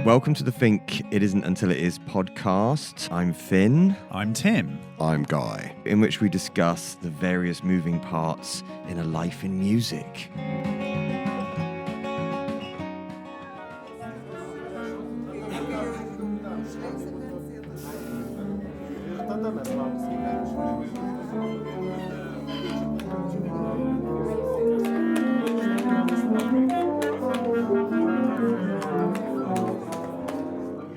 Welcome to the Fink It Isn't Until It Is podcast. I'm Finn. I'm Tim. I'm Guy. In which we discuss the various moving parts in a life in music.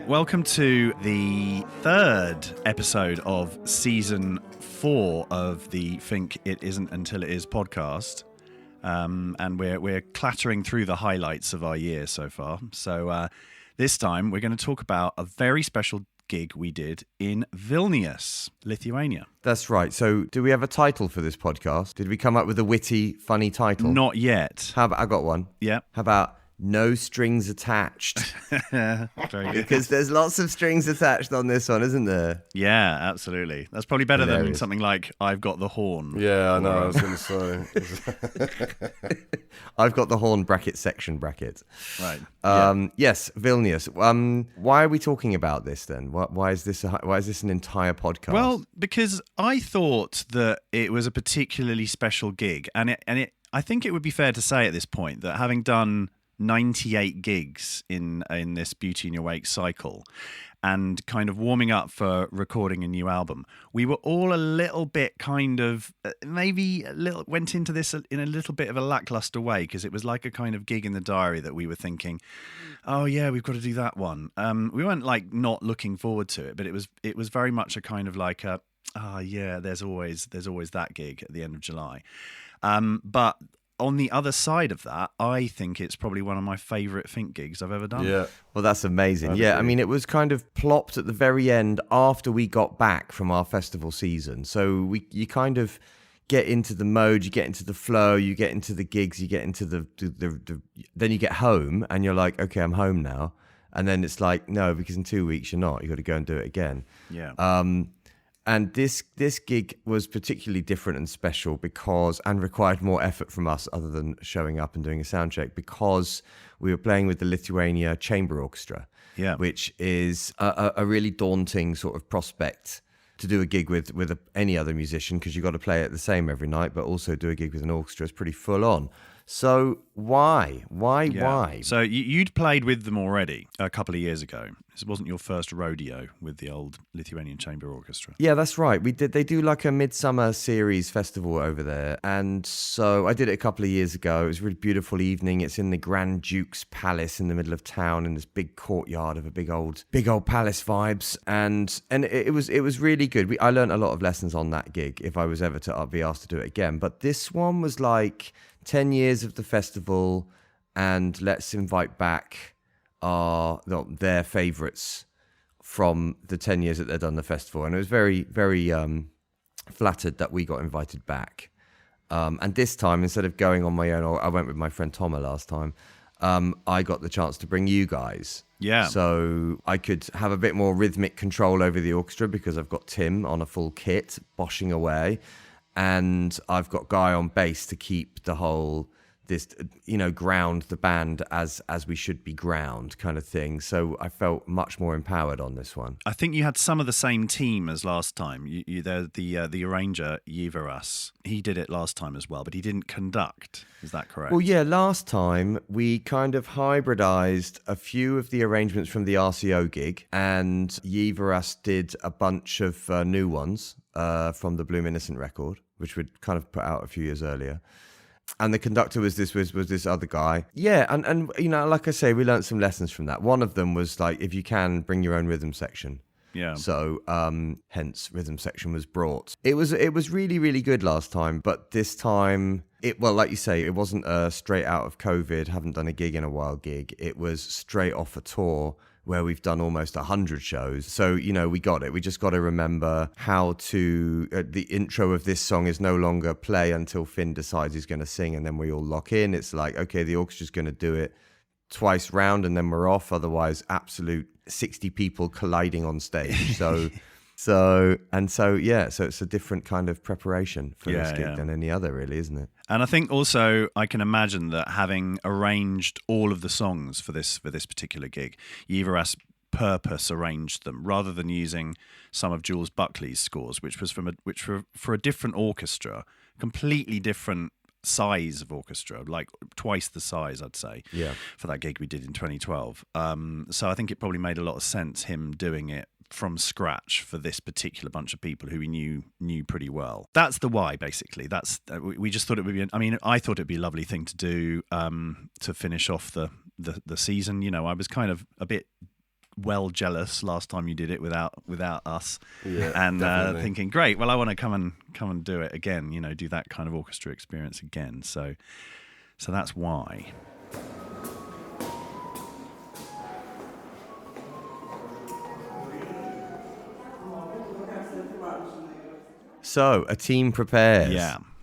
Welcome to the third episode of season 4 of the Fink It Isn't Until It Is podcast. And we're clattering through the highlights of our year so far. So this time we're going to talk about a very special gig we did in Vilnius, Lithuania. That's right. So do we have a title for this podcast? Did we come up with a witty, funny title? Not yet. How about, I got one. Yeah. How about No Strings Attached? Very good. Because there's lots of strings attached on this one, isn't there? Yeah, absolutely. That's probably better than Hilarious. something like I've Got the Horn. Yeah, I know. I was going to say. I've got the horn section bracket. Right. Yes, Vilnius. Why are we talking about this then? Why is this an entire podcast? Well, because I thought that it was a particularly special gig, and I think it would be fair to say at this point that having done 98 gigs in this Beauty in Your Wake cycle and kind of warming up for recording a new album, we were all a little bit kind of went into this in a little bit of a lackluster way, because it was like a kind of gig in the diary that we were thinking, oh yeah, we've got to do that one. We weren't like not looking forward to it, but it was very much a kind of like a, yeah, there's always that gig at the end of July. But on the other side of that, I think it's probably one of my favourite Fink gigs I've ever done. Yeah. Well, that's amazing. I'd Yeah, agree. I mean, it was kind of plopped at the very end after we got back from our festival season. So you kind of get into the mode, you get into the flow, you get into the gigs, you get into the then you get home and you're like, okay, I'm home now. And then it's like, no, because in 2 weeks you're not. You've got to go and do it again. Yeah. And this gig was particularly different and special and required more effort from us other than showing up and doing a sound check, because we were playing with the Lithuania Chamber Orchestra, Yeah. which is a really daunting sort of prospect to do a gig with any other musician, because you've got to play it the same every night, but also do a gig with an orchestra is pretty full on. So why? So you'd played with them already a couple of years ago. This wasn't your first rodeo with the old Lithuanian Chamber Orchestra. Yeah, that's right. They do like a midsummer series festival over there. And so I did it a couple of years ago. It was a really beautiful evening. It's in the Grand Duke's Palace in the middle of town, in this big courtyard of a big old palace vibes. And it was really good. I learned a lot of lessons on that gig if I was ever to be asked to do it again. But this one was like 10 years of the festival, and let's invite back their favourites from the 10 years that they'd done the festival. And it was very, very flattered that we got invited back. And this time, instead of going on my own, or I went with my friend Tomer last time, I got the chance to bring you guys. Yeah. So I could have a bit more rhythmic control over the orchestra, because I've got Tim on a full kit, boshing away. And I've got Guy on bass to keep the whole, ground the band as we should be ground kind of thing. So I felt much more empowered on this one. I think you had some of the same team as last time. The arranger, Yiveras, he did it last time as well, but he didn't conduct. Is that correct? Well, yeah, last time we kind of hybridized a few of the arrangements from the RCO gig, and Yiveras did a bunch of new ones from the Bloom Innocent record, which we'd kind of put out a few years earlier. And the conductor was this other guy. Yeah, and like I say, we learned some lessons from that. One of them was like, if you can, bring your own rhythm section. Yeah. So hence rhythm section was brought. It was really, really good last time, but this time like you say, it wasn't a straight out of COVID, haven't done a gig in a while gig. It was straight off a tour where we've done almost 100 shows. So, we got it. We just got to remember how to, the intro of this song is no longer play until Finn decides he's going to sing, and then we all lock in. It's like, okay, the orchestra's going to do it twice round and then we're off. Otherwise, absolute 60 people colliding on stage. So So it's a different kind of preparation for this gig Yeah. than any other, really, isn't it? And I think also I can imagine that having arranged all of the songs for this particular gig, Yveras purpose arranged them rather than using some of Jules Buckley's scores, which were for a different orchestra, completely different size of orchestra, like twice the size, I'd say, for that gig we did in 2012. So I think it probably made a lot of sense him doing it from scratch for this particular bunch of people who we knew pretty well. That's the why, basically. We just thought it would be. I thought it'd be a lovely thing to do to finish off the season. You know, I was kind of a bit jealous last time you did it without us, and thinking, great. Well, I want to come and do it again. You know, do that kind of orchestra experience again. So that's why. So a team prepares.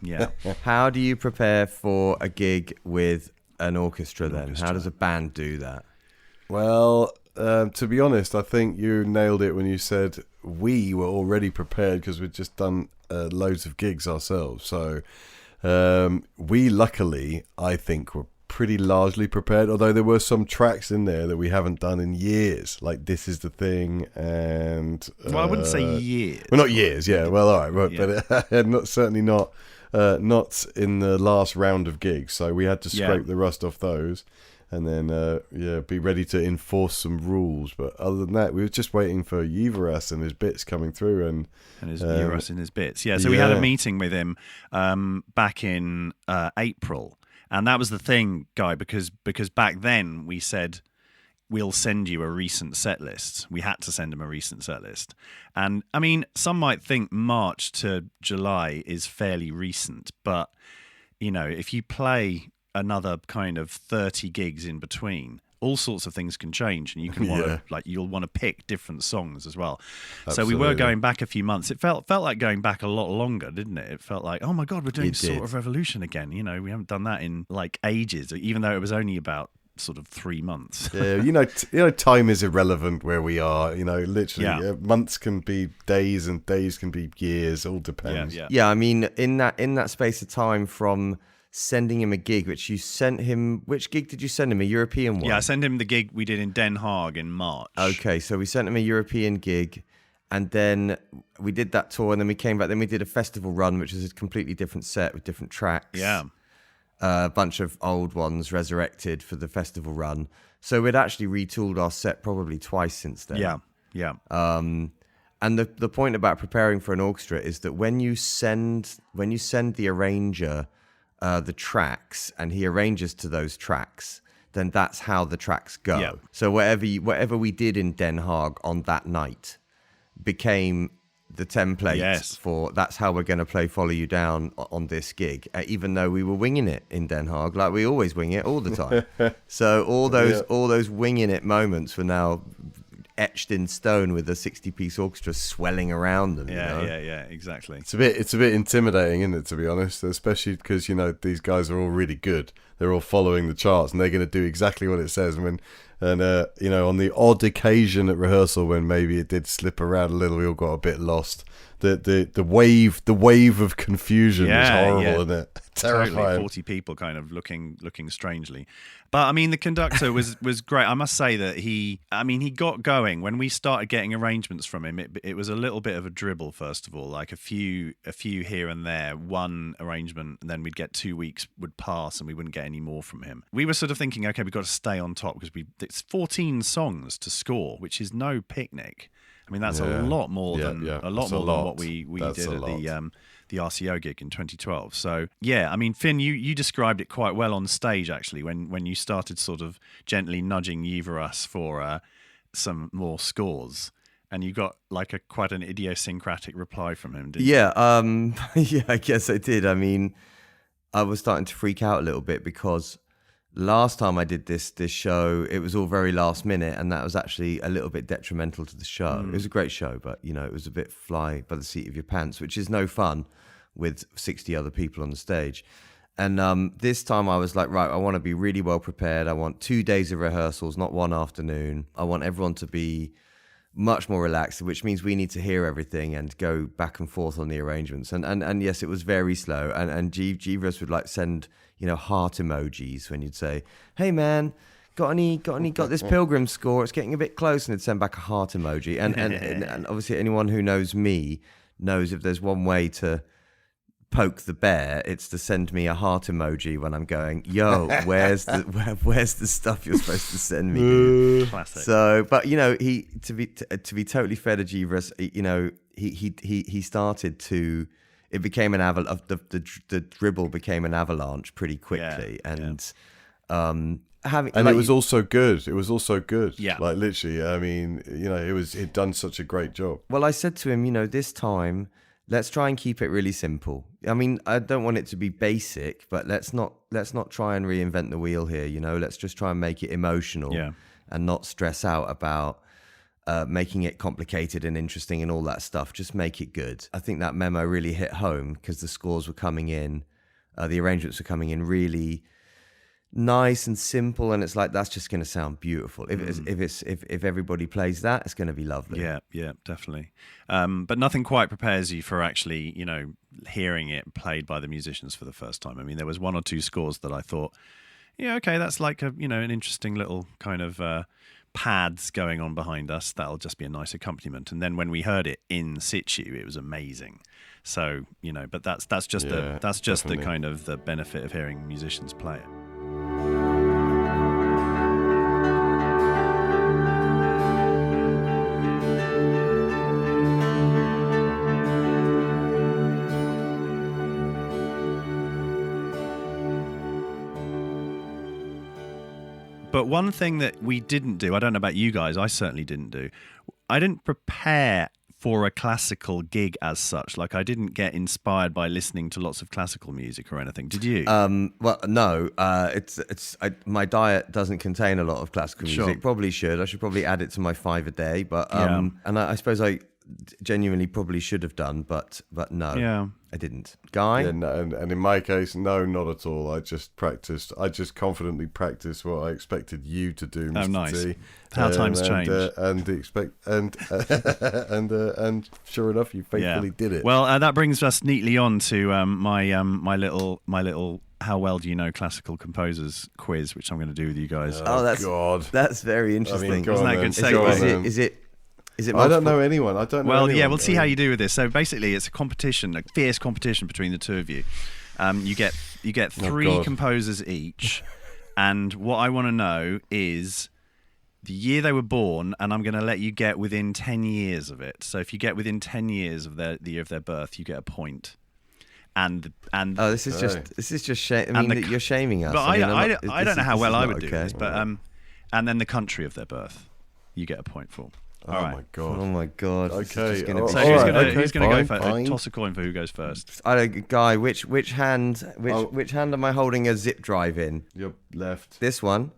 Yeah. How do you prepare for a gig with an orchestra then? How does a band do that? Well, to be honest, I think you nailed it when you said we were already prepared because we'd just done loads of gigs ourselves. So we luckily, I think, were pretty largely prepared, although there were some tracks in there that we haven't done in years, like This Is the Thing and... well, I wouldn't say years. Well, not years, yeah. Well, all right, but certainly not in the last round of gigs. So we had to scrape the rust off those and then, be ready to enforce some rules. But other than that, we were just waiting for Yveras and his bits coming through. And his Yveras and his bits. Yeah, so we had a meeting with him back in April. And that was the thing, Guy, because back then we said, we'll send you a recent set list. We had to send him a recent set list. And, I mean, some might think March to July is fairly recent. But, you know, if you play another kind of 30 gigs in between, all sorts of things can change, and you can want to you'll want to pick different songs as well. Absolutely. So we were going back a few months. It felt like going back a lot longer, didn't it? It felt like, oh my God, we're doing Sort of Revolution again. You know, we haven't done that in like ages, even though it was only about sort of 3 months. Yeah, you know, time is irrelevant where we are. You know, literally, months can be days and days can be years. All depends. Yeah. I mean, in that space of time from sending him a gig, which gig did you send him? A European one? Yeah, I sent him the gig we did in Den Haag in March. Okay, so we sent him a European gig, and then we did that tour, and then we came back. Then we did a festival run, which was a completely different set with different tracks. Yeah. A bunch of old ones resurrected for the festival run. So we'd actually retooled our set probably twice since then. Yeah. And the point about preparing for an orchestra is that when you send the arranger the tracks and he arranges to those tracks, then that's how the tracks go. Yeah. So whatever we did in Den Haag on that night became the template for that's how we're going to play Follow You Down on this gig, even though we were winging it in Den Haag, like we always wing it all the time. So all those winging it moments were now etched in stone with a 60-piece orchestra swelling around them. Yeah, exactly. It's a bit intimidating, isn't it, to be honest? Especially because, you know, these guys are all really good. They're all following the charts, and they're going to do exactly what it says. You know, on the odd occasion at rehearsal when maybe it did slip around a little, we all got a bit lost. The wave of confusion was horrible, isn't it? Terrifying. Totally, 40 people kind of looking strangely. But I mean, the conductor was great. I must say that he got going when we started getting arrangements from him. It was a little bit of a dribble, first of all, like a few here and there, one arrangement, and then we'd get 2 weeks would pass and we wouldn't get any more from him. We were sort of thinking, okay, we've got to stay on top because it's 14 songs to score, which is no picnic. I mean, that's a lot more than what we did at the RCO gig in 2012. So, yeah, I mean, Finn, you described it quite well on stage, actually, when you started sort of gently nudging Yveras for some more scores. And you got like quite an idiosyncratic reply from him, didn't you? Yeah, I guess I did. I mean, I was starting to freak out a little bit because last time I did this show, it was all very last minute, and that was actually a little bit detrimental to the show. It was a great show, but, you know, it was a bit fly by the seat of your pants, which is no fun with 60 other people on the stage. And this time I was like, right, I want to be really well prepared. I want 2 days of rehearsals, not one afternoon. I want everyone to be much more relaxed, which means we need to hear everything and go back and forth on the arrangements. And yes, it was very slow. And Givras would like send, heart emojis when you'd say, "Hey man, got this Pilgrim score? It's getting a bit close," and it'd send back a heart emoji. And obviously anyone who knows me knows if there's one way to poke the bear, it's to send me a heart emoji when I'm going, "Yo, where's the stuff you're supposed to send me?" Classic. So, but he to be totally fair to Givras, he started to. It became an the dribble became an avalanche pretty quickly, and it was also good. It was also good. Yeah, like literally. I mean, he'd done such a great job. Well, I said to him, this time, let's try and keep it really simple. I mean, I don't want it to be basic, but let's not try and reinvent the wheel here. Let's just try and make it emotional, and not stress out about making it complicated and interesting and all that stuff. Just make it good. I think that memo really hit home because the scores were coming in, the arrangements were coming in really nice and simple, and it's like, that's just going to sound beautiful. If everybody plays that, it's going to be lovely. Yeah, definitely. But nothing quite prepares you for actually, hearing it played by the musicians for the first time. I mean, there was one or two scores that I thought, yeah, okay, that's like an interesting little kind of pads going on behind us. That'll just be a nice accompaniment. And then when we heard it in situ, it was amazing. So, but that's just the kind of the benefit of hearing musicians play it. But one thing that we didn't do, I don't know about you guys, I certainly didn't do, I didn't prepare for a classical gig as such. Like, I didn't get inspired by listening to lots of classical music or anything. Did you? Well, no. My diet doesn't contain a lot of classical music. Sure. Probably should. I should probably add it to my 5 a day. But and I suppose I genuinely probably should have done, but no, I didn't. Guy? Yeah, no, and in my case, no, not at all. I just confidently practiced what I expected you to do, Mr. Oh, nice. T. How times change. And sure enough, you faithfully did it. Well, that brings us neatly on to my little how well do you know classical composers quiz, which I'm going to do with you guys. That's very interesting. I mean, Wasn't that a good segue? Is it I don't know anyone. Well, yeah, we'll see how you do with this. So basically, it's a competition, a fierce competition between the two of you. You get 3 composers each, and what I want to know is the year they were born, and I'm going to let you get within 10 years of it. So if you get within 10 years of the year of their birth, you get a point. And this is just shame. I mean, you're shaming us. But I don't know how well I would do this. But and then the country of their birth, you get a point for. All right. Oh my god. Okay. So who's going to go first? Toss a coin for who goes first. Guy, which hand am I holding a zip drive in? Your left. This one?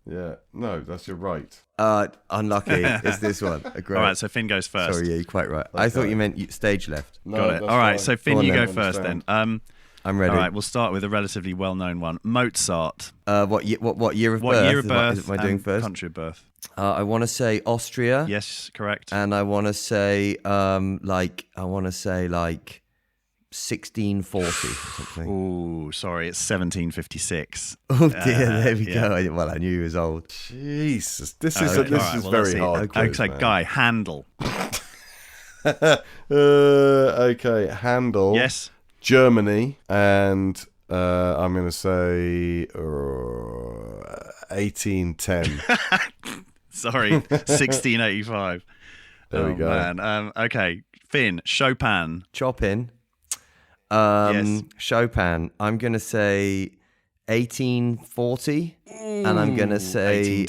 Yeah. No, that's your right. Unlucky. It's this one. Great. All right, so Finn goes first. Sorry, yeah, you're quite right. I thought you meant stage left. No, got it. All right, so Finn, you go first then. I'm ready. All right, we'll start with a relatively well-known one. Mozart. What year of birth? What year of birth? Am I doing first? Country of birth. I want to say Austria. Yes, correct. And I want to say like 1640 or something. Oh, sorry, it's 1756. Oh dear, there we go. Well, I knew he was old. Jesus, this is very hard. Okay, Guy, Handel. Okay, Handel. Yes. Germany, and I'm going to say 1810. Sorry, 1685. There we go. Man. Okay, Finn, Chopin. Chopin. Yes. Chopin. I'm going to say 1840, and I'm going to say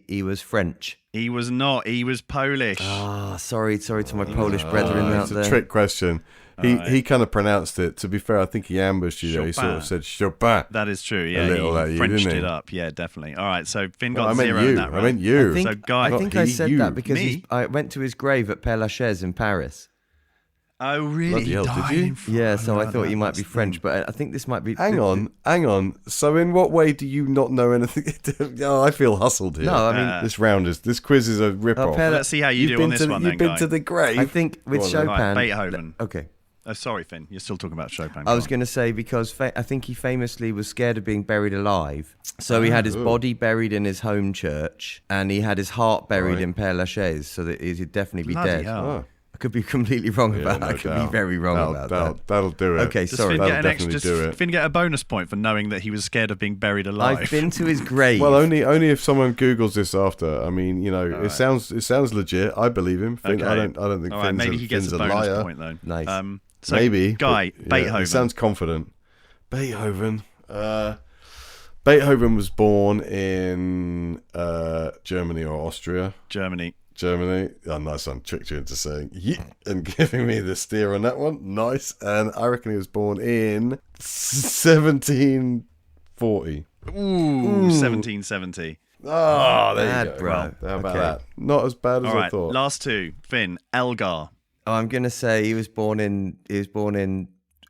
he was French. He was not. He was Polish. Sorry to my Polish brethren out there. It's a trick question. He kind of pronounced it. To be fair, I think he ambushed you. He sort of said Chopin. That is true. Yeah, he Frenched it up. Yeah, definitely. All right, so Finn got 0 in that, right? I meant you. I think I said that because I went to his grave at Père Lachaise in Paris. Oh, really? Bloody hell, did you? Yeah, so I thought you might be French, but I think this might be... Hang on. So in what way do you not know anything? Oh, I feel hustled here. No, I mean... this quiz is a rip-off. Let's see how you do on this one then, You've been Guy. to the grave. I think with Chopin... Right, Beethoven. Okay. Oh, sorry, Finn. You're still talking about Chopin. I was going to say, because I think he famously was scared of being buried alive. So he had his body buried in his home church, and he had his heart buried in Père Lachaise, so that he'd definitely be dead. Oh. I could be completely wrong about that. I could be very wrong about that. That'll do it. Okay, Does sorry. Finn get a bonus point for knowing that he was scared of being buried alive? I've been to his grave. Well, only if someone Googles this after. I mean, it sounds legit. I believe him. Finn, Okay. I don't think Finn's, maybe he gets Finn's a a bonus liar. point though. Nice. So Maybe. Guy, but, Beethoven. It sounds confident. Beethoven. Beethoven was born in Germany or Austria. Germany. Oh, nice one. Tricked you into saying yeah and giving me the steer on that one. Nice. And I reckon he was born in 1740. Ooh. 1770. Oh, there bad, you go. bro. How about Okay. that? Not as bad as All right, I thought. last two. Finn, Elgar. Oh, I'm going to say he was born in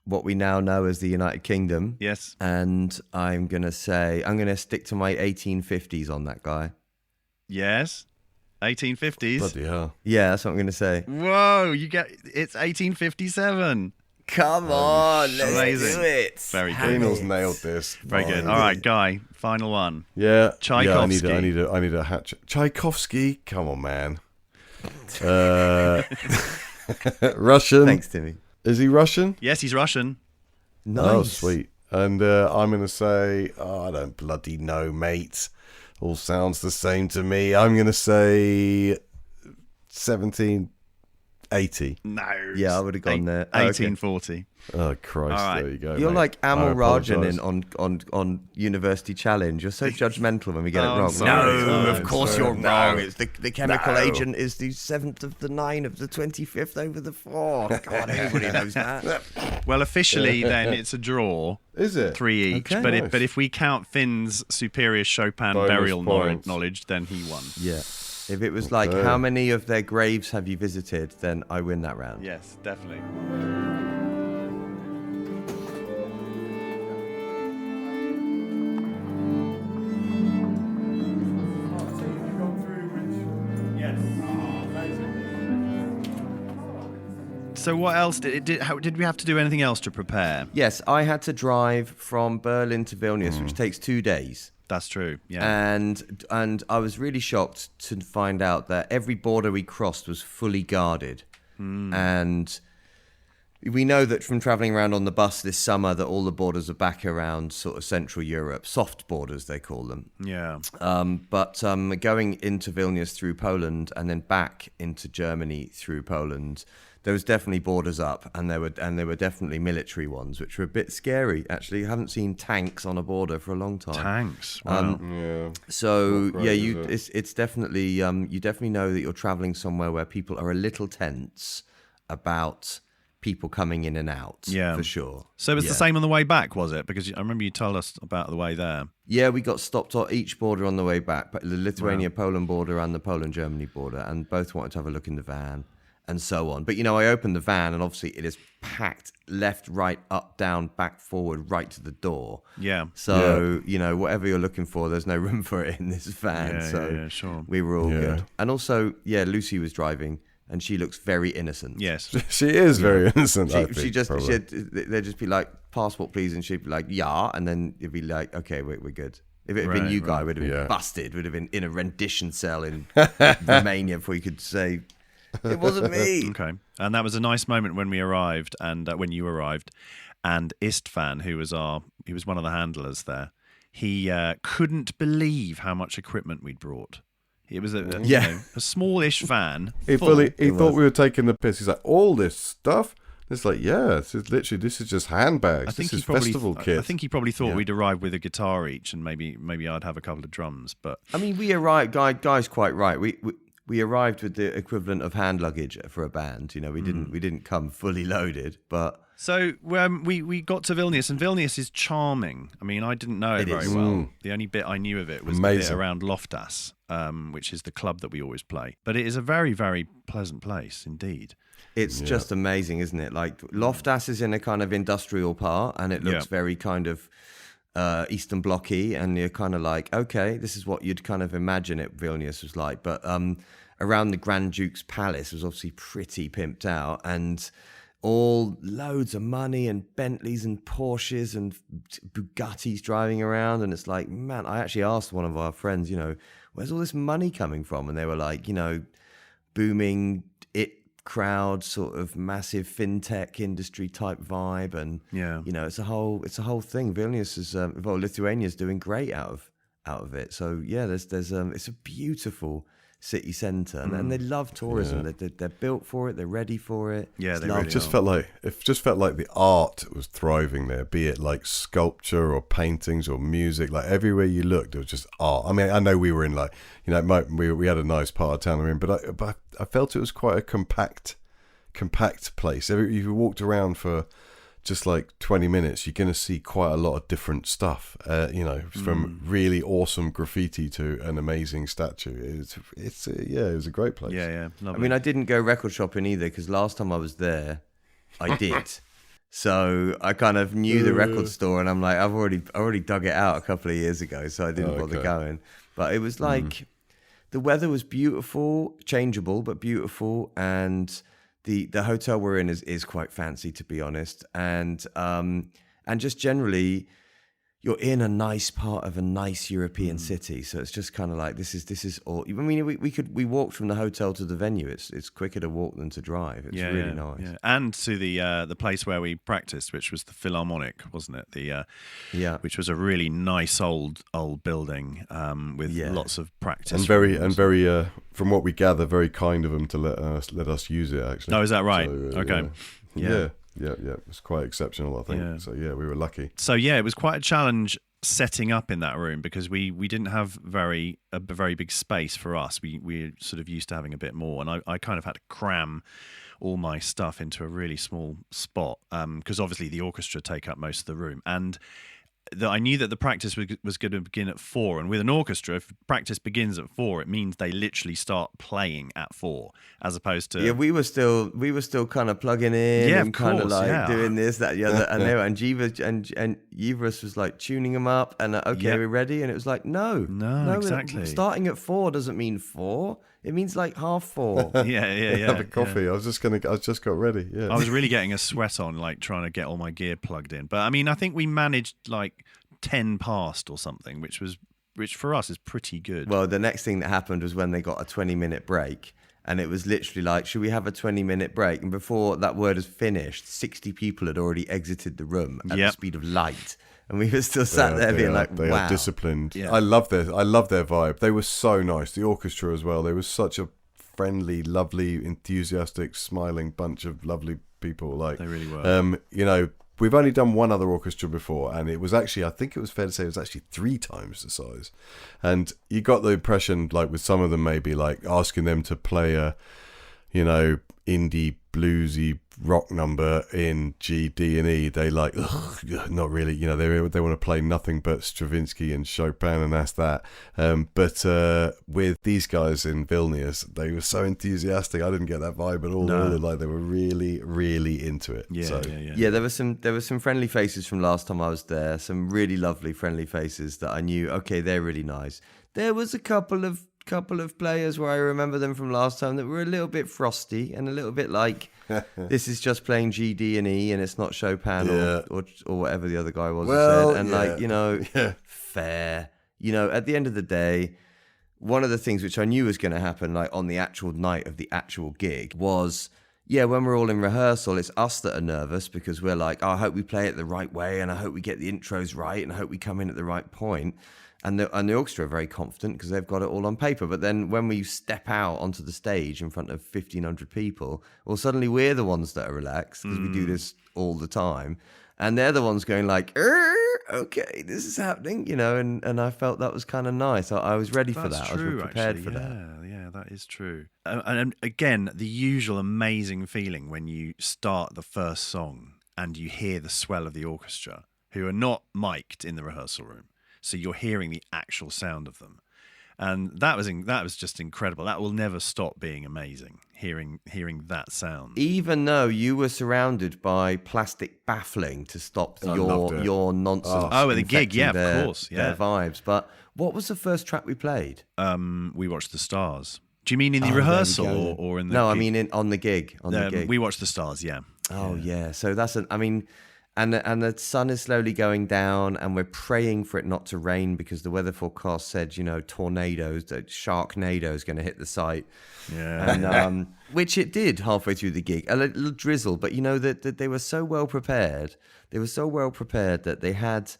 what we now know as the United Kingdom. Yes. And I'm going to stick to my 1850s on that guy. Yes. 1850s. Bloody hell. Yeah, that's what I'm going to say. Whoa, it's 1857. Come on, let's Amazing. do it. Very good. Daniel's nailed this. Very good. All right, Guy, final one. Yeah. Tchaikovsky. Yeah, I need a hatchet. Tchaikovsky. Come on, man. Russian. Thanks, Timmy. Is he Russian? Yes, he's Russian. Nice. Oh, sweet. And I'm going to say, I don't bloody know, mate. All sounds the same to me. I'm going to say 1780. No. Yeah, I would have gone there. 1840. Oh, Christ. All right. There you go, You're mate. like I Amal apologise. Rajan on University Challenge. You're so judgmental when we get it Oh, wrong. sorry. No, No, of course sorry. you're No. wrong. It's the chemical No. agent is the 7th of the 9 of the 25th over the 4th. God, everybody knows that. Well, officially, then it's a draw. Is it? 3 each. Okay. But Nice. but if we count Finn's superior Chopin Bonus burial points. knowledge, then he won. Yeah. If it was like, Okay. how many of their graves have you visited, then I win that round. Yes, definitely. So what else did we have to do anything else to prepare? Yes, I had to drive from Berlin to Vilnius, which takes 2 days. That's true. Yeah. And I was really shocked to find out that every border we crossed was fully guarded. And we know that from traveling around on the bus this summer that all the borders are back around sort of Central Europe, soft borders they call them. Yeah. But going into Vilnius through Poland and then back into Germany through Poland, there was definitely borders up, and there were definitely military ones, which were a bit scary. Actually, I haven't seen tanks on a border for a long time. Tanks. Wow. Yeah. So Not great, yeah, is it? it's definitely you definitely know that you're traveling somewhere where people are a little tense about people coming in and out. Yeah. for sure. So it was Yeah. the same on the way back, was it? Because I remember you told us about the way there. Yeah, we got stopped at each border on the way back, but the Lithuania-Poland border and the Poland-Germany border, and both wanted to have a look in the van and so on. But, I opened the van, and obviously it is packed left, right, up, down, back, forward, right to the door. Yeah. So, whatever you're looking for, there's no room for it in this van. Yeah, so yeah, sure. we were all Yeah. good. And also, Lucy was driving, and she looks very innocent. Yes. She is very innocent, I think. They'd just be like, passport please, and she'd be like, yeah, and then it'd be like, okay, we're good. If it had been you, Guy, would have been Yeah. busted, would have been in a rendition cell in Romania before you could say, it wasn't me. Okay. And that was a nice moment when we arrived, and when you arrived, and Istvan, who was one of the handlers there, he couldn't believe how much equipment we'd brought. It was a smallish van. He full. thought we were taking the piss. He's like, all this stuff? It's like, yeah, this is just handbags. This is festival kit. I think he probably thought we'd arrive with a guitar each, and maybe I'd have a couple of drums. But I mean, we arrived. Guy's quite right. We arrived with the equivalent of hand luggage for a band. We didn't come fully loaded, but So we got to Vilnius, and Vilnius is charming. I mean, I didn't know it very well. The only bit I knew of it was the bit around Loftas, which is the club that we always play. But it is a very, very pleasant place indeed. It's just amazing, isn't it? Like Loftas is in a kind of industrial part, and it looks very kind of Eastern Blocky, and you're kind of like, okay, this is what you'd kind of imagine it Vilnius was like. But around the Grand Duke's Palace was obviously pretty pimped out, and all loads of money and Bentleys and Porsches and Bugattis driving around. And it's like, man, I actually asked one of our friends, where's all this money coming from? And they were like, booming crowd, sort of massive fintech industry type vibe. And, it's a whole thing. Vilnius is, Lithuania's doing great out of it. So yeah, there's it's a beautiful city centre, and they love tourism. They're built for it. They're ready for it. Yeah, it just felt like the art was thriving there. Be it like sculpture or paintings or music, like everywhere you looked, it was just art. I mean, I know we were in like we had a nice part of town we're in, but I felt it was quite a compact place. If you walked around for just like 20 minutes, you're going to see quite a lot of different stuff, from really awesome graffiti to an amazing statue. It was a great place. Yeah. I mean, I didn't go record shopping either, because last time I was there, I did. So I kind of knew the record store, and I'm like, I've already dug it out a couple of years ago, so I didn't bother going. But it was like, the weather was beautiful, changeable, but beautiful, and the hotel we're in is quite fancy, to be honest, and just generally, you're in a nice part of a nice European city, so it's just kind of like this is all. I mean, we walked from the hotel to the venue. It's quicker to walk than to drive. It's really nice. Yeah. And to the place where we practiced, which was the Philharmonic, wasn't it? Which was a really nice old building with lots of practice. And very from what we gather, very kind of them to let us use it. Actually. Oh, is that right? So, okay. Yeah, it's quite exceptional, I think. Yeah. So yeah, we were lucky. So yeah, it was quite a challenge setting up in that room, because we didn't have a very big space for us. We're sort of used to having a bit more, and I kind of had to cram all my stuff into a really small spot, because obviously the orchestra take up most of the room, and I knew that the practice was going to begin at 4, and with an orchestra, if practice begins at 4, it means they literally start playing at 4, as opposed to we were still kind of plugging in, and kind of like doing this, that, the other, and Yvers was like tuning them up, and we're ready, and it was like no, exactly. Starting at 4 doesn't mean 4. It means like 3:30. Yeah. Have a coffee. Yeah. I just got ready. Yeah. I was really getting a sweat on, like trying to get all my gear plugged in. But I mean, I think we managed like 10 past or something, which for us is pretty good. Well, the next thing that happened was when they got a 20-minute break. And it was literally like, should we have a 20-minute break? And before that word is finished, 60 people had already exited the room at the speed of light. And we were still sat there being like, they wow. are disciplined. Yeah. I love their vibe. They were so nice. The orchestra as well. They were such a friendly, lovely, enthusiastic, smiling bunch of lovely people. Like they really were. We've only done one other orchestra before, and it was actually, I think it was fair to say, it was actually 3 times the size. And you got the impression, like with some of them, maybe like asking them to play a, indie bluesy rock number in G, D, and E, they like, not really, they want to play nothing but Stravinsky and Chopin, and that's that. But with these guys in Vilnius, they were so enthusiastic. I didn't get that vibe at all. No. They were really, really into it. Yeah, there were some friendly faces from last time I was there. Some really lovely friendly faces that I knew. Okay, they're really nice. There was a couple of players where I remember them from last time that were a little bit frosty and a little bit like, this is just playing G, D, and E, and it's not Chopin or whatever the other guy was who said. And fair. At the end of the day, one of the things which I knew was going to happen, like on the actual night of the actual gig, was when we're all in rehearsal, it's us that are nervous, because we're like, I hope we play it the right way, and I hope we get the intros right, and I hope we come in at the right point. And the orchestra are very confident because they've got it all on paper. But then when we step out onto the stage in front of 1,500 people, well, suddenly we're the ones that are relaxed, because we do this all the time. And they're the ones going like, okay, this is happening, and I felt that was kind of nice. I was ready for that. True, I was prepared actually. for that. Yeah, that is true. And again, the usual amazing feeling when you start the first song and you hear the swell of the orchestra, who are not mic'd in the rehearsal room. So you're hearing the actual sound of them. And that was just incredible. That will never stop being amazing, hearing that sound. Even though you were surrounded by plastic baffling to stop your nonsense. Oh, at the gig, yeah, of course. Yeah. Their vibes. But what was the first track we played? We watched the stars. Do you mean in the rehearsal or in the No, gig? I mean on the gig. On the gig. We watched the stars, yeah. Oh, yeah. So that's and the sun is slowly going down, and we're praying for it not to rain because the weather forecast said, tornadoes, that Sharknado is going to hit the site. Yeah. And, which it did halfway through the gig. A little drizzle, but that they were so well prepared. They were so well prepared that they had,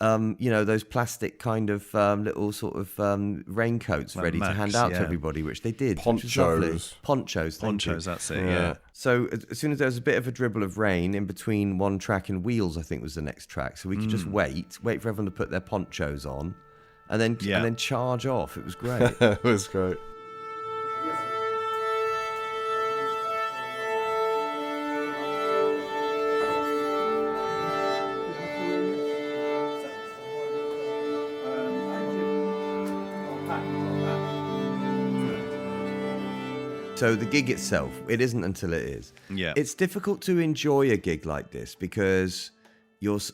those plastic kind of little sort of raincoats Like ready Max, to hand out yeah. to everybody, which they did. Ponchos. Which was lovely. Ponchos, thank you. That's it, yeah. So as soon as there was a bit of a dribble of rain in between one track and Wheels, I think was the next track. So we could just wait for everyone to put their ponchos on, and then charge off. It was great. It was great. So the gig itself, it isn't until it is. Yeah. It's difficult to enjoy a gig like this because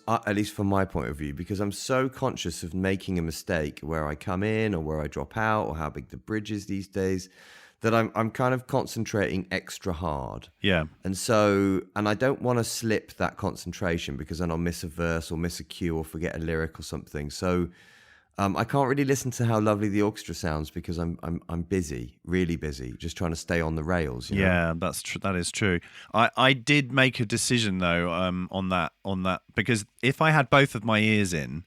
at least from my point of view, because I'm so conscious of making a mistake where I come in or where I drop out or how big the bridge is these days, that I'm kind of concentrating extra hard. Yeah. And I don't want to slip that concentration because then I'll miss a verse or miss a cue or forget a lyric or something. So I can't really listen to how lovely the orchestra sounds because I'm busy, really busy, just trying to stay on the rails. You know? Yeah, that's true. That is true. I did make a decision though on that because if I had both of my ears in,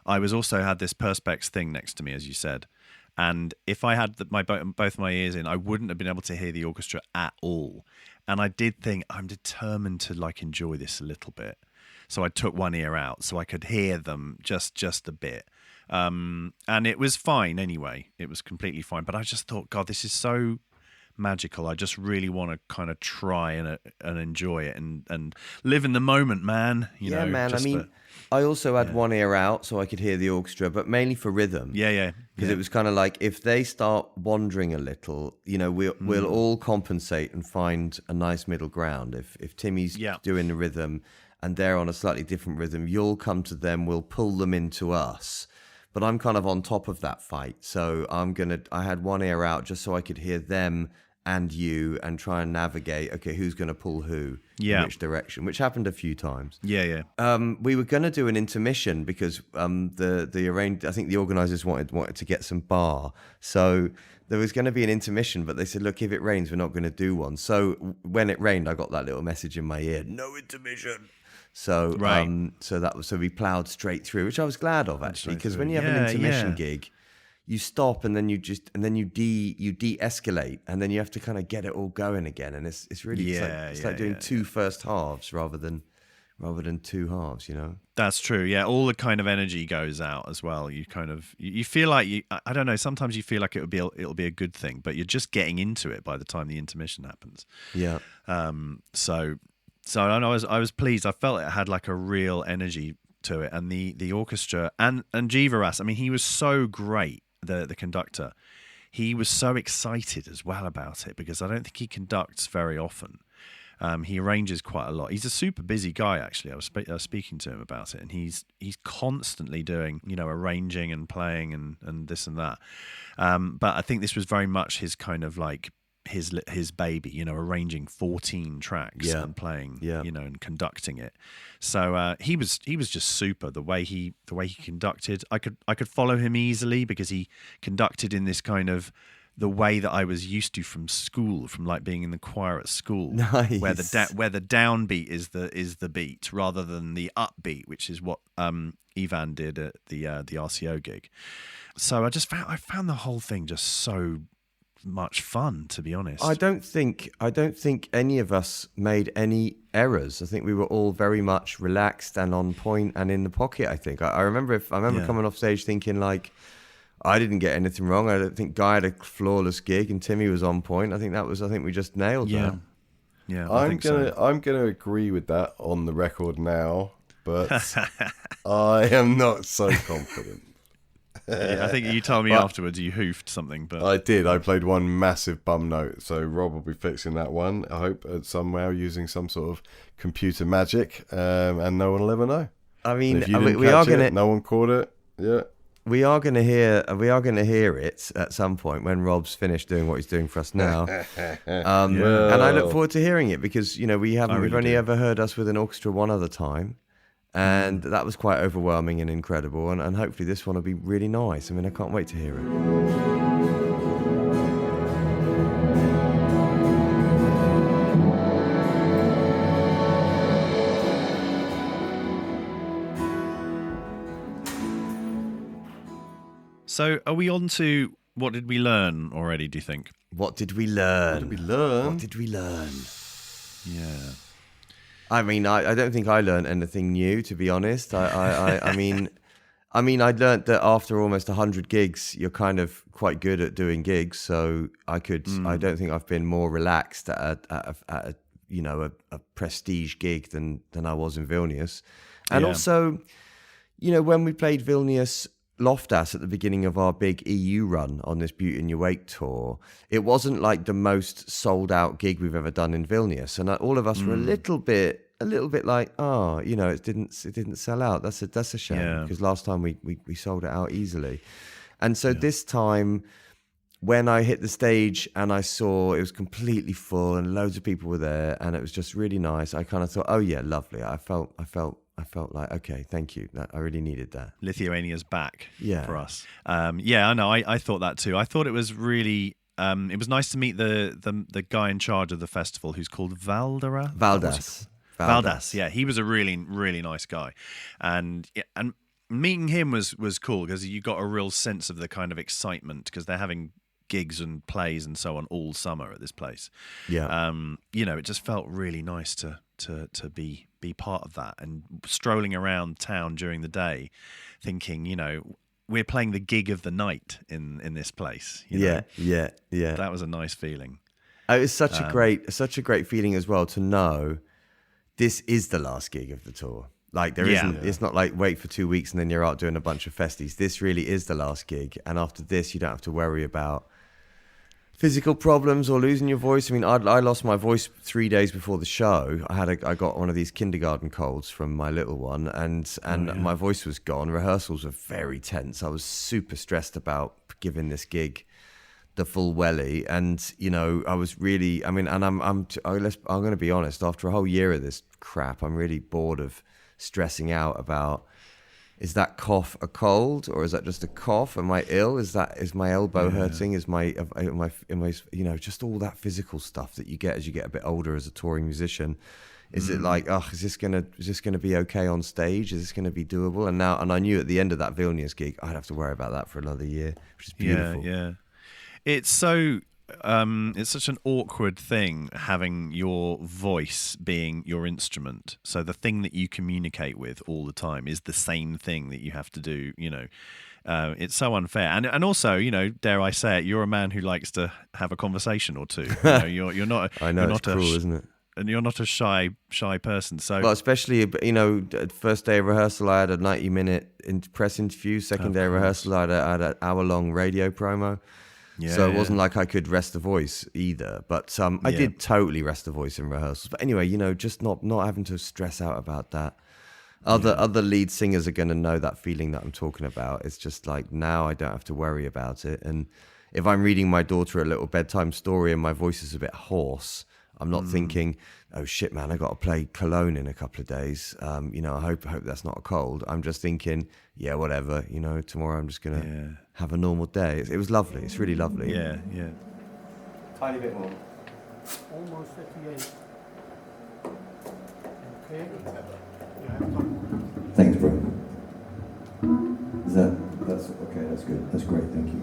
I also had this Perspex thing next to me, as you said, and if I had both my ears in, I wouldn't have been able to hear the orchestra at all. And I did think I'm determined to enjoy this a little bit, so I took one ear out so I could hear them just a bit. And it was fine anyway. It was completely fine. But I just thought, God, this is so magical. I just really want to kind of try and enjoy it and live in the moment, man. You know, man. just I also had one ear out so I could hear the orchestra, but mainly for rhythm. Yeah. Because it was kind of like if they start wandering a little, we'll all compensate and find a nice middle ground. If Timmy's doing the rhythm and they're on a slightly different rhythm, you'll come to them. We'll pull them into us. But I'm kind of on top of that fight. So I had one ear out just so I could hear them and you and try and navigate, okay, who's going to pull who in which direction, which happened a few times. Yeah. We were going to do an intermission because I think the organisers wanted to get some bar. So there was going to be an intermission, but they said, look, if it rains, we're not going to do one. So when it rained, I got that little message in my ear, no intermission. So so we ploughed straight through, which I was glad of actually, because when you have an intermission gig, you stop and then you de-escalate, and then you have to kind of get it all going again, and it's really it's like doing two first halves rather than two halves, you know. That's true. Yeah, all the kind of energy goes out as well. You kind of you feel like I don't know. Sometimes you feel like it'll be a good thing, but you're just getting into it by the time the intermission happens. Yeah. So I was pleased. I felt it had like a real energy to it, and the orchestra and Jivaras. I mean, he was so great. The conductor, he was so excited as well about it because I don't think he conducts very often. He arranges quite a lot. He's a super busy guy actually. I was speaking to him about it, and he's constantly doing arranging and playing and this and that. But I think this was very much his kind of like his baby, arranging 14 tracks and playing, and conducting it. So he was just super. The way he conducted, I could follow him easily because he conducted in this kind of the way that I was used to from school, from like being in the choir at school, nice. where the downbeat is the beat rather than the upbeat, which is what Ivan did at the RCO gig. So I found the whole thing just so much fun, to be honest. I don't think any of us made any errors. I think we were all very much relaxed and on point and in the pocket. I think I remember coming off stage thinking like I didn't get anything wrong. I don't think Guy had a flawless gig and Timmy was on point. I think we just nailed that. Yeah, I think so. I'm gonna agree with that on the record now, but I am not so confident. I think you told me afterwards you hoofed something, but I did. I played one massive bum note, so Rob will be fixing that one. I hope somehow using some sort of computer magic, and no one will ever know. I mean, And if you didn't catch it, no one caught it. Yeah. We are gonna hear it at some point when Rob's finished doing what he's doing for us now, and I look forward to hearing it because we've only ever heard us with an orchestra one other time, and that was quite overwhelming and incredible, and hopefully this one will be really nice. I mean, I can't wait to hear it. So are we on to what did we learn already, do you think? What did we learn? What did we learn? What did we learn? Yeah. I mean, I don't think I learned anything new, to be honest. I mean, I learned that after almost 100 gigs, you're kind of quite good at doing gigs. So I don't think I've been more relaxed at a prestige gig than I was in Vilnius. And also, when we played Vilnius Loftas at the beginning of our big EU run on this Beauty in Your Wake tour, it wasn't like the most sold out gig we've ever done in Vilnius, and all of us were a little bit like, it didn't sell out. That's a shame because last time we sold it out easily, and so this time when I hit the stage and I saw it was completely full and loads of people were there and it was just really nice, I kind of thought, oh yeah, lovely. I felt like, okay, thank you. I really needed that. Lithuania's back for us. I know. I thought that too. I thought it was really. It was nice to meet the guy in charge of the festival, who's called Valdas. Yeah, he was a really really nice guy, and meeting him was cool because you got a real sense of the kind of excitement because they're having gigs and plays and so on all summer at this place. Yeah. It just felt really nice to be part of that and strolling around town during the day thinking, we're playing the gig of the night in this place. Yeah. That was a nice feeling. It was such a great feeling as well to know this is the last gig of the tour. Like it's not like wait for 2 weeks and then you're out doing a bunch of festies. This really is the last gig. And after this, you don't have to worry about physical problems or losing your voice. I mean, I lost my voice 3 days before the show. I got one of these kindergarten colds from my little one, and my voice was gone. Rehearsals were very tense. I was super stressed about giving this gig the full welly, and I was really. I mean, and I'm going to be honest. After a whole year of this crap, I'm really bored of stressing out about. Is that cough a cold or is that just a cough? Am I ill? Is my elbow hurting? Am I just all that physical stuff that you get as you get a bit older as a touring musician? Is it like, is this gonna be okay on stage? Is this gonna be doable? And I knew at the end of that Vilnius gig, I'd have to worry about that for another year, which is beautiful. Yeah. It's so. It's such an awkward thing having your voice being your instrument. So the thing that you communicate with all the time is the same thing that you have to do. It's so unfair. And also, dare I say it, you're a man who likes to have a conversation or two. You're not. I know, it's cruel, isn't it? And you're not a shy person. So, well, especially first day of rehearsal, I had a 90-minute press interview. Second day of rehearsal, I had an hour-long radio promo. Yeah, so it wasn't like I could rest the voice either, but I did totally rest the voice in rehearsals. But anyway, just not having to stress out about that. Other lead singers are going to know that feeling that I'm talking about. It's just like now I don't have to worry about it. And if I'm reading my daughter a little bedtime story and my voice is a bit hoarse, I'm not thinking, oh shit, man, I got to play Cologne in a couple of days. I hope that's not a cold. I'm just thinking, yeah, whatever. Tomorrow I'm just gonna have a normal day. It was lovely. It's really lovely. Yeah. Tiny bit more. Almost 58. Okay. You have time. Thanks, bro. That's okay. That's good. That's great. Thank you.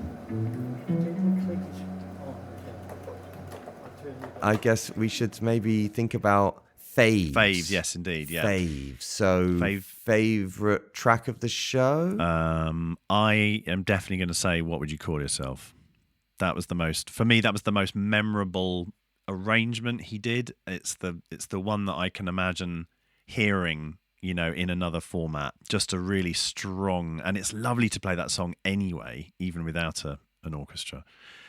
I guess we should maybe think about faves. Faves, yes, indeed, yeah. Faves. So, favourite track of the show? I am definitely going to say, What Would You Call Yourself? That was the most, for me, that was the most memorable arrangement he did. It's the one that I can imagine hearing, in another format. Just a really strong, and it's lovely to play that song anyway, even without an orchestra.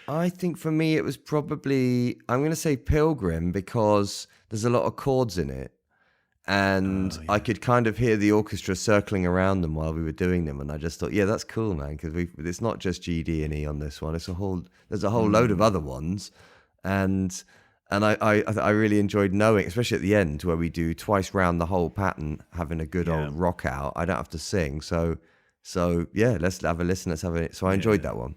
I think for me it was probably, I'm going to say Pilgrim, because there's a lot of chords in it. And I could kind of hear the orchestra circling around them while we were doing them, and I just thought, yeah, that's cool, man, because it's not just G, D, and E on this one. There's a whole load of other ones, and I really enjoyed knowing, especially at the end where we do twice round the whole pattern, having a good old rock out. I don't have to sing, so yeah, let's have a listen. Let's have it. So I enjoyed that one.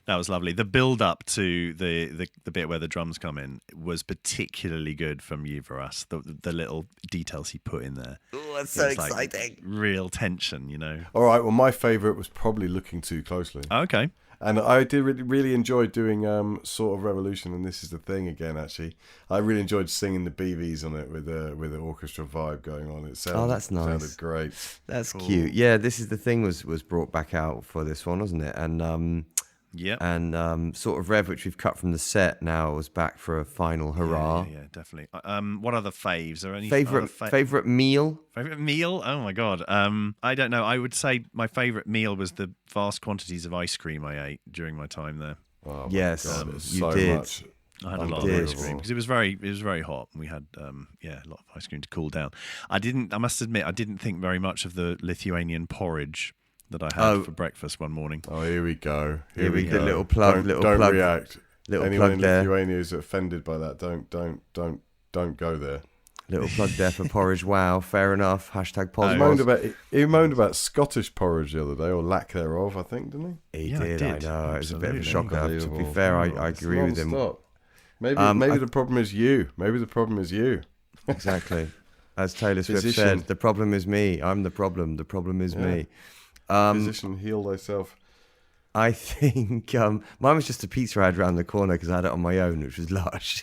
That was lovely. The build up to the bit where the drums come in was particularly good from Yuvaras. The little details he put in there. Oh, that's so exciting! Real tension, All right. Well, my favourite was probably Looking Too Closely. Okay. And I did really enjoy doing Sort of Revolution, and This Is the Thing again. Actually, I really enjoyed singing the BVs on it with the orchestra vibe going on. It sounded, that's nice. Sounded great. That's cute. Yeah, This Is the Thing was brought back out for this one, wasn't it? And yeah, and Sort of Rev, which we've cut from the set now, was back for a final hurrah. Yeah, definitely. What other faves? Are there any favorite meal? Favorite meal? Oh my god. I don't know. I would say my favorite meal was the vast quantities of ice cream I ate during my time there. Oh, yes, God, you so did. Much. I had a lot of ice cream because it was very hot, and we had a lot of ice cream to cool down. I must admit, I didn't think very much of the Lithuanian porridge that I had for breakfast one morning. Oh, here we go. Here we go. Little plug. Don't react. Little Anyone plug in there. Lithuania who's offended by that, don't go there. Little plug there for porridge. Wow, fair enough. Hashtag He moaned about Scottish porridge the other day, or lack thereof, I think, didn't he? He did. I know. It was a bit of a shocker. To be Unbelievable. fair, I agree with him. Non-stop. Maybe the problem is you. Maybe the problem is you. Exactly. As Taylor Swift Physician. said, the problem is me. I'm the problem. The problem is me. Physician, heal thyself. I think mine was just a pizza I had around the corner because I had it on my own, which was lush.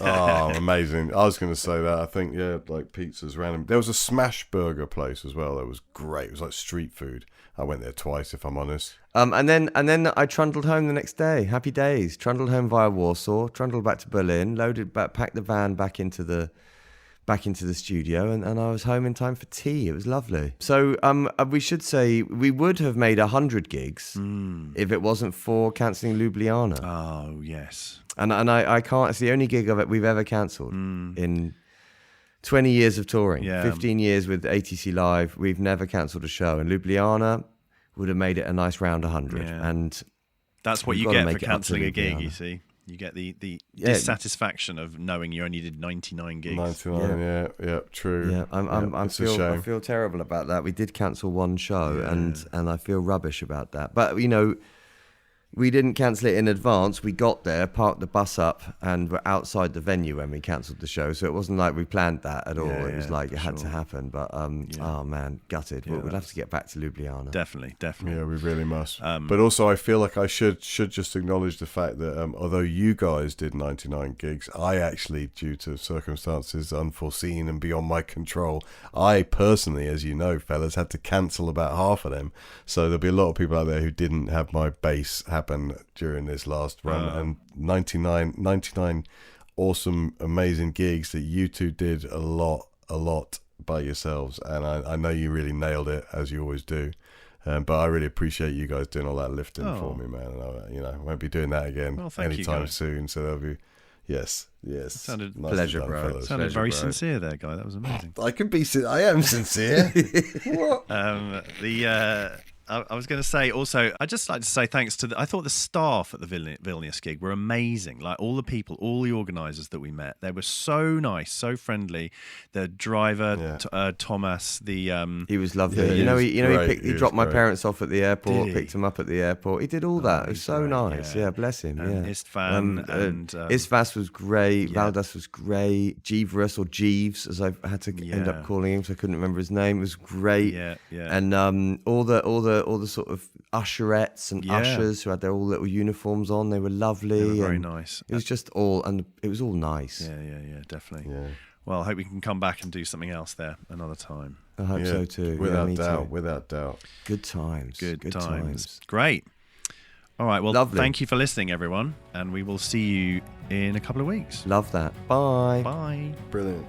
Oh, amazing. I was going to say that. I think, like pizzas random. There was a smash burger place as well. That was great. It was like street food. I went there twice, if I'm honest. And then I trundled home the next day. Happy days. Trundled home via Warsaw, trundled back to Berlin, packed the van back into the studio, and I was home in time for tea. It was lovely. So we should say we would have made 100 gigs if it wasn't for cancelling Ljubljana. Oh, yes. And I can't. It's the only gig of it we've ever cancelled in 20 years of touring. 15 years with ATC Live. We've never cancelled a show, and Ljubljana would have made it a nice round 100. Yeah. And that's what you get for cancelling a gig. You see. You get the dissatisfaction of knowing you only did 99 gigs. 99, yeah, true. Yeah, I feel terrible about that. We did cancel one show, and I feel rubbish about that. But we didn't cancel it in advance. We got there, parked the bus up, and were outside the venue when we cancelled the show. So it wasn't like we planned that at all. It was like it had to happen. But oh man, gutted. We'll have to get back to Ljubljana. Definitely. Yeah, we really must. But also, I feel like I should just acknowledge the fact that although you guys did 99 gigs, I actually, due to circumstances unforeseen and beyond my control, I personally, as you know, fellas, had to cancel about half of them. So there'll be a lot of people out there who didn't have my bass happen during this last run, and 99 awesome, amazing gigs that you two did a lot by yourselves, and I know you really nailed it, as you always do. But I really appreciate you guys doing all that lifting for me, man. And I won't be doing that again anytime soon. So there'll be yes. Sounded pleasure, done, bro. fellas. Sounded very sincere there, Guy. That was amazing. I am sincere. What? I was going to say also, I'd just like to say thanks to I thought the staff at the Vilnius gig were amazing. Like all the people, all the organisers that we met, they were so nice, so friendly. The driver, Thomas, he was lovely. Yeah, he dropped my parents off at the airport, picked them up at the airport. He did all that. It was so nice. Yeah, bless him. Istvan Istvas was great. Yeah. Valdas was great. Jeeves, or Jeeves, as I had to end up calling him, so I couldn't remember his name. It was great. Yeah. And all the sort of usherettes and ushers who had their all little uniforms on, they were lovely. They were very nice. It was just it was all nice. Yeah, definitely. Yeah. Well, I hope we can come back and do something else there another time. I hope so too. Without doubt. Good times. Good times. Great. All right. Well, Lovely. thank you for listening, everyone, and we will see you in a couple of weeks. Love that. Bye. Bye. Brilliant.